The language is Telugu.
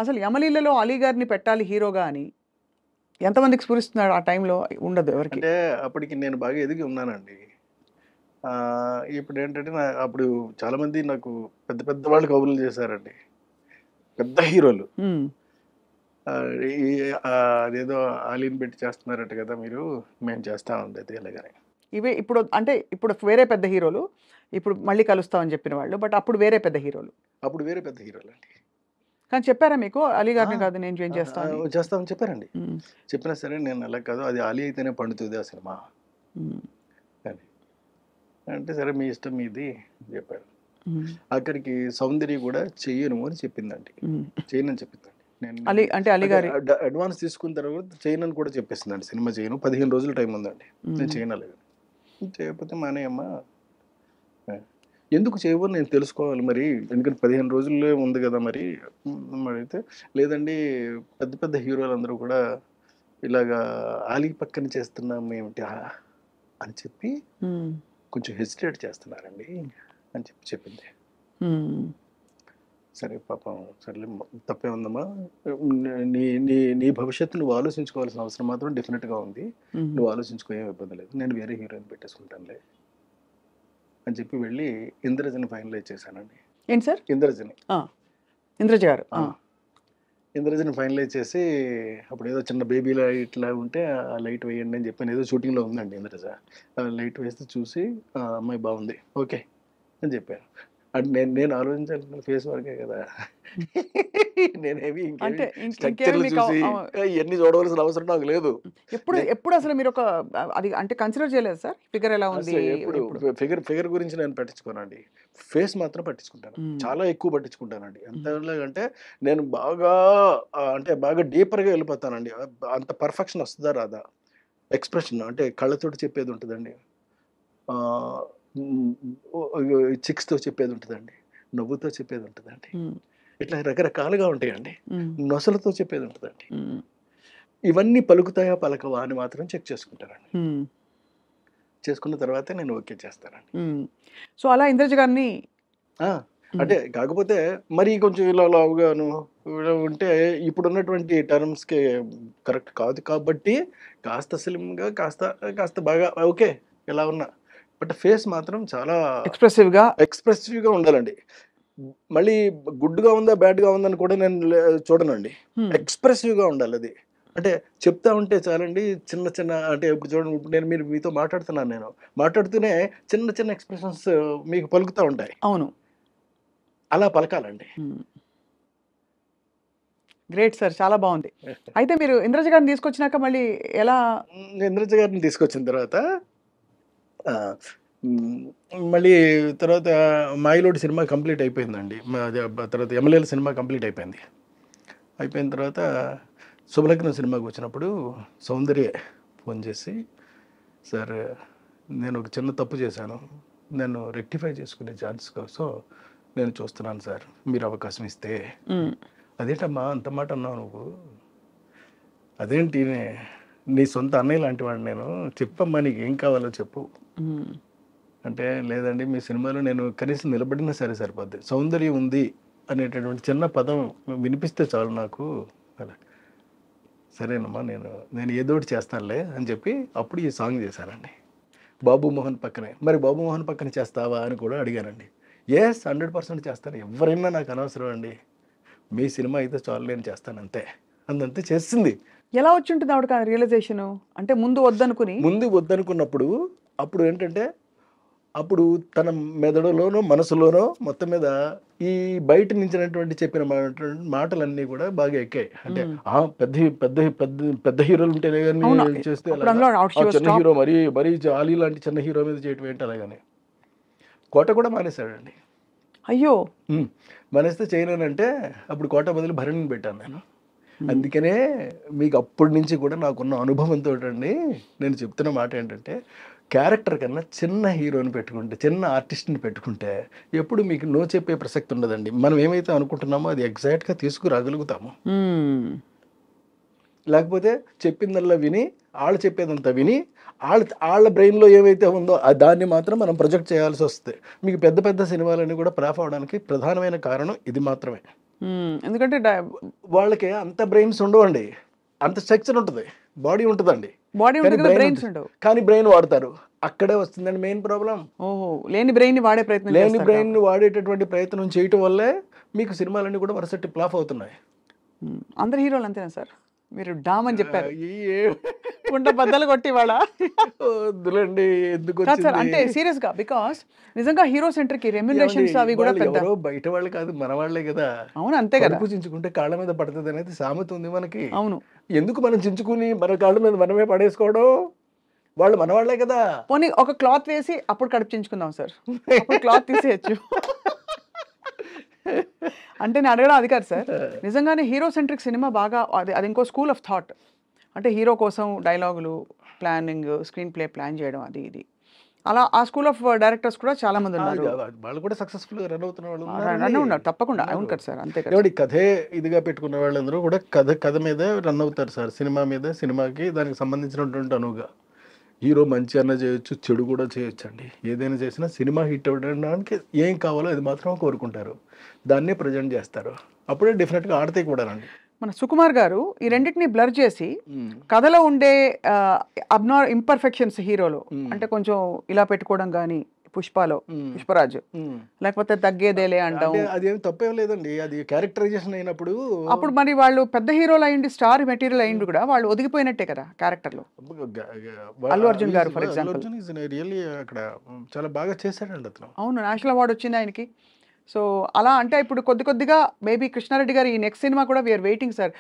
అసలు యమలీలలో అలీ గారిని పెట్టాలి హీరోగా అని ఎంతమందికి స్ఫురిస్తున్నాడు ఆ టైంలో? ఉండదు ఎవరికి. అంటే అప్పటికి నేను బాగా ఎదిగి ఉన్నానండి. ఇప్పుడు ఏంటంటే అప్పుడు చాలామంది నాకు పెద్ద పెద్ద వాళ్ళు కబుర్లు చేశారండి, పెద్ద హీరోలు. ఉమ్, అదేదో ఆలీని పెట్టి చేస్తున్నారట కదా మీరు, మేము చేస్తా ఉండేది అలాగని. ఇవే ఇప్పుడు అంటే ఇప్పుడు వేరే పెద్ద హీరోలు ఇప్పుడు మళ్ళీ కలుస్తామని చెప్పిన వాళ్ళు, బట్ అప్పుడు వేరే పెద్ద హీరోలు. అప్పుడు వేరే పెద్ద హీరోలు అండి. కానీ చెప్పారా మీకు అలీ గారిని కాదు నేను జాయిన్ చేస్తాను? చేస్తామని చెప్పారండి. చెప్పినా సరే నేను అలా కాదు, అది ఆలీ అయితేనే పండుతుంది ఆ సినిమా అని. అంటే సరే మీ ఇష్టం మీది చెప్పారు. అక్కడికి సౌందర్య కూడా చెయ్యను అని చెప్పిందండి, చేయనని చెప్పిందండి. అలీ అంటే అలీ గారి అడ్వాన్స్ తీసుకున్న తర్వాత చేయనని కూడా చెప్పేసిందండి, సినిమా చేయను, 15 రోజులు టైం ఉందండి, నేను చేయనలేదు. చేయకపోతే మానేయమ్మా, ఎందుకు చేయవో నేను తెలుసుకోవాలి మరి, ఎందుకంటే 15 రోజుల్లో ఉంది కదా మరి. అయితే లేదండి, పెద్ద పెద్ద హీరోలు అందరూ కూడా ఇలాగా ఆలీ పక్కన చేస్తున్నాం ఏమిటి అని చెప్పి కొంచెం హెసిటేట్ చేస్తున్నారండి అని చెప్పి చెప్పింది. సరే పాపం, సర్లే తప్పే ఉందమ్మా, నీ నీ నీ భవిష్యత్తు నువ్వు ఆలోచించుకోవాల్సిన అవసరం మాత్రం డెఫినెట్గా ఉంది, నువ్వు ఆలోచించుకో, ఏం ఇబ్బంది లేదు, నేను వేరే హీరోయిన్ పెట్టేసుకుంటానులే అని చెప్పి వెళ్ళి ఇంద్రజని ఫైనలైజ్ చేశానండి. ఏంటి సార్? ఇంద్రజని, ఇంద్రజ గారు ఇంద్రజని ఫైనలైజ్ చేసి, అప్పుడు ఏదో చిన్న బేబీలా ఇట్లా ఉంటే ఆ లైట్ వేయండి అని చెప్పాను, ఏదో షూటింగ్లో ఉందండి ఇంద్రజ. లైట్ వేస్తే చూసి అమ్మాయి బాగుంది ఓకే అని చెప్పాను. అంటే నేను ఆలోచించాల్సిన ఫేస్ వరకే కదా, నేనేమి అంటే స్ట్రక్చర్లు చూసి ఇవన్నీ చూడవలసిన అవసరం నాకు లేదు. ఎప్పుడు అసలు మీరు ఒక అది అంటే కన్సిడర్ చేయలేదు సార్ ఫిగర్ ఎలా ఉంది? ఎప్పుడు ఫిగర్ గురించి నేను పట్టించుకోనండి, ఫేస్ మాత్రం పట్టించుకుంటాను, చాలా ఎక్కువ పట్టించుకుంటానండి. ఎంతలాగంటే నేను బాగా అంటే బాగా డీపర్గా వెళ్ళిపోతానండి. అంత పర్ఫెక్షన్ వస్తుందా రాదా, ఎక్స్ప్రెషన్ అంటే కళ్ళతోటి చెప్పేది ఉంటుందండి, చిక్స్తో చెప్పేది ఉంటుందండి, నవ్వుతో చెప్పేది ఉంటుందండి, ఇట్లా రకరకాలుగా ఉంటాయండి, నొసలతో చెప్పేది ఉంటుందండి. ఇవన్నీ పలుకుతాయా పలకవా అని మాత్రం చెక్ చేసుకుంటానండి. చేసుకున్న తర్వాతే నేను ఓకే చేస్తానండి. సో అలా ఇంద్రజ గారిని అంటే కాకపోతే మరి కొంచెం ఇలా లావుగాను ఉంటే ఇప్పుడున్నటువంటి టర్మ్స్కి కరెక్ట్ కాదు కాబట్టి కాస్త స్లిమ్గా కాస్త బాగా ఓకే ఇలా ఉన్నా, బట్ ఫేస్ మాత్రం చాలా ఎక్స్ప్రెసివ్గా ఉండాలండి. మళ్ళీ గుడ్గా ఉందా బ్యాడ్గా ఉందని కూడా నేను చూడనండి, ఎక్స్ప్రెసివ్గా ఉండాలి అది. అంటే చెప్తా ఉంటే చాలండి, చిన్న చిన్న అంటే ఇప్పుడు చూడండి, ఇప్పుడు నేను మీతో మాట్లాడుతున్నాను, నేను మాట్లాడుతూనే చిన్న చిన్న ఎక్స్ప్రెషన్స్ మీకు పలుకుతూ ఉంటాయి. అవును, అలా పలకాలండి. గ్రేట్ సార్, చాలా బాగుంది. అయితే మీరు ఇంద్రజ గారిని తీసుకొచ్చినాక మళ్ళీ ఎలా? ఇంద్రజ గారిని తీసుకొచ్చిన తర్వాత మళ్ళీ తర్వాత మాయిలోడి సినిమా కంప్లీట్ అయిపోయిందండి. తర్వాత ఎమ్మెల్యేల సినిమా కంప్లీట్ అయిపోయింది. అయిపోయిన తర్వాత శుభలగ్నం సినిమాకి వచ్చినప్పుడు సౌందర్య ఫోన్ చేసి, సార్ నేను ఒక చిన్న తప్పు చేశాను, నేను రెక్టిఫై చేసుకునే ఛాన్స్ కోసం నేను చూస్తున్నాను సార్, మీరు అవకాశం ఇస్తే. అదేంటమ్మా అంత మాట అన్నావు నువ్వు, అదేంటి నీ సొంత అన్నయ్య లాంటి వాడు నేను, చెప్పమ్మా నీకు ఏం కావాలో చెప్పు అంటే, లేదండి మీ సినిమాలో నేను కనీసం నిలబడినా సరే సరిపోద్ది, సౌందర్యం ఉంది అనేటటువంటి చిన్న పదం వినిపిస్తే చాలు నాకు అలా. సరేనమ్మా నేను ఏదోటి చేస్తానులే అని చెప్పి అప్పుడు ఈ సాంగ్ చేశానండి, బాబు మోహన్ పక్కనే. మరి బాబు మోహన్ పక్కన చేస్తావా అని కూడా అడిగానండి. 100% చేస్తాను, ఎవరైనా నాకు అనవసరం అండి, మీ సినిమా అయితే చాలు నేను చేస్తాను అంతే అంతే చేసింది. ఎలా వచ్చి ఉంటుంది ఆవిడకి ఆ రియలైజేషన్? అంటే ముందు వద్దనుకున్నప్పుడు అప్పుడు ఏంటంటే, అప్పుడు తన మెదడులోనో మనసులోనో మొత్తం మీద ఈ బయట నుంచినటువంటి చెప్పిన మాటలన్నీ కూడా బాగా ఎక్కాయి. అంటే పెద్ద హీరోలు ఉంటేనే కానీ చేస్తే చిన్న హీరో మరీ ఆలీ లాంటి చిన్న హీరో మీద చేయటం ఏంటి అలాగని కోట కూడా మానేశాడండి. అయ్యో, మానేస్తే చేయలేనంటే అప్పుడు కోట బదులు భరణిని పెట్టాను నేను. అందుకనే మీకు అప్పటి నుంచి కూడా నాకున్న అనుభవంతో అండి నేను చెప్తున్న మాట ఏంటంటే, క్యారెక్టర్ కన్నా చిన్న హీరోని పెట్టుకుంటే, చిన్న ఆర్టిస్ట్ని పెట్టుకుంటే ఎప్పుడు మీకు నో చెప్పే ప్రసక్తి ఉండదండి. మనం ఏమైతే అనుకుంటున్నామో అది ఎగ్జాక్ట్గా తీసుకురాగలుగుతాము. లేకపోతే చెప్పిందల్లా విని వాళ్ళు చెప్పేదంతా విని వాళ్ళ బ్రెయిన్లో ఏమైతే ఉందో దాన్ని మాత్రం మనం ప్రొజెక్ట్ చేయాల్సి వస్తుంది. మీకు పెద్ద సినిమాలన్నీ కూడా ఫ్లాప్ అవడానికి ప్రధానమైన కారణం ఇది మాత్రమే. ఎందుకంటే వాళ్ళకి అంత బ్రెయిన్స్ ఉండవండి, అంత స్ట్రక్చర్ ఉంటుంది, బాడీ ఉంటుందండి, బాడీ కానీ ఉంటుంది కదా, బ్రెయిన్ బ్రెయిన్స్ ఉంటుంది, ఉండవు. కానీ బ్రెయిన్ వాడతారు. అక్కడే వస్తుందండి మెయిన్ ప్రాబ్లం. ఓహో, లేని బ్రెయిన్ ని వాడే ప్రయత్నం లేని చేస్తారు బ్రెయిన్ వాడేటటువంటి ప్రయత్నం చేయటం వల్లే మీకు సినిమాలన్నీ కూడా వరుస ఫ్లాప్ అవుతున్నాయి. అందరు హీరోలు అంతేనా సార్? మీరు డామ్ అని చెప్పారు, ఈ గుంట బద్దలు కొట్టి వాళ్ళ వద్దులండి, ఎందుకు కాదు సార్, వచ్చింది? అంటే సీరియస్ గా, బికాస్ నిజంగా హీరో సెంటర్ కి రెమ్యునరేషన్స్ ఏమండి, అవి కూడా వాళ్ళు పెద్ద. ఎవరో బయట వాళ్ళు కాదు, మన వాళ్ళే కదా. అవును, అంతే కదా. కడుపు చించుకుంటే కాళ్ళ మీద పడుతుంది అనేది సామెత ఉంది మనకి. అవును. ఎందుకు మనం చించుకుని మన కాళ్ళ మీద మనమే పడేసుకోవడం? వాళ్ళు మన వాళ్ళే కదా. పోనీ ఒక క్లాత్ వేసి అప్పుడు కడిపించుకుందాం సార్, అప్పుడు క్లాత్ తీసేయచ్చు. అంటే నేను అడగడం అది కాదు సార్, నిజంగానే హీరో సెంట్రిక్ సినిమా బాగా, అది అది ఇంకో స్కూల్ ఆఫ్ థాట్. అంటే హీరో కోసం డైలాగులు, ప్లానింగ్, స్క్రీన్ ప్లే ప్లాన్ చేయడం, అది ఇది అలా ఆ స్కూల్ ఆఫ్ డైరెక్టర్స్ కూడా చాలా మంది ఉన్నారు. వాళ్ళు కూడా సక్సెస్ఫుల్ గా రన్ అవుతున్న వాళ్ళు అన్నీ ఉన్నారు తప్పకుండా. అవును కదా సార్, అంతే కదా. ఏమండి, కథే ఇదిగా పెట్టుకున్న వాళ్ళందరూ కూడా కథ మీద రన్ అవుతారు సార్. సినిమా మీద, సినిమాకి దానికి సంబంధించినటువంటి అనువుగా హీరో మంచి అన్న చేయొచ్చు, చెడు కూడా చేయొచ్చు అండి. ఏదైనా చేసినా సినిమా హిట్ అవ్వడానికి ఏం కావాలో అది మాత్రం కోరుకుంటారు, దాన్నే ప్రజెంట్ చేస్తారు. అప్పుడే డెఫినెట్గా ఆడతాయి కూడా అండి. మన సుకుమార్ గారు ఈ రెండింటిని బ్లర్ చేసి కథలో ఉండే ఇంపర్ఫెక్షన్స్ హీరోలో, అంటే కొంచెం ఇలా పెట్టుకోవడం కానీ, పుష్పలో పుష్పరాజు, లేకపోతే తగ్గేదేలే అంటాం, అదేం తప్పేం లేదండి, అది క్యారెక్టరైజేషన్ అయినప్పుడు. అప్పుడు మరి వాళ్ళు పెద్ద హీరోలు అయ్యింది, స్టార్ మెటీరియల్ అయ్యింది కూడా, వాళ్ళు ఒదిగిపోయినట్టే కదా క్యారెక్టర్లో. అల్లు అర్జున్ గారు ఫర్ ఎగ్జాంపుల్, రియల్లీ అక్కడ చాలా బాగా చేశాడండి అతను. అవును, నేషనల్ అవార్డు వచ్చింది ఆయనకి. సో అలా అంటే ఇప్పుడు కొద్ది కొద్దిగా మేబీ కృష్ణారెడ్డి గారు ఈ నెక్స్ట్ సినిమా కూడా వీఆర్ వెయిటింగ్ సార్.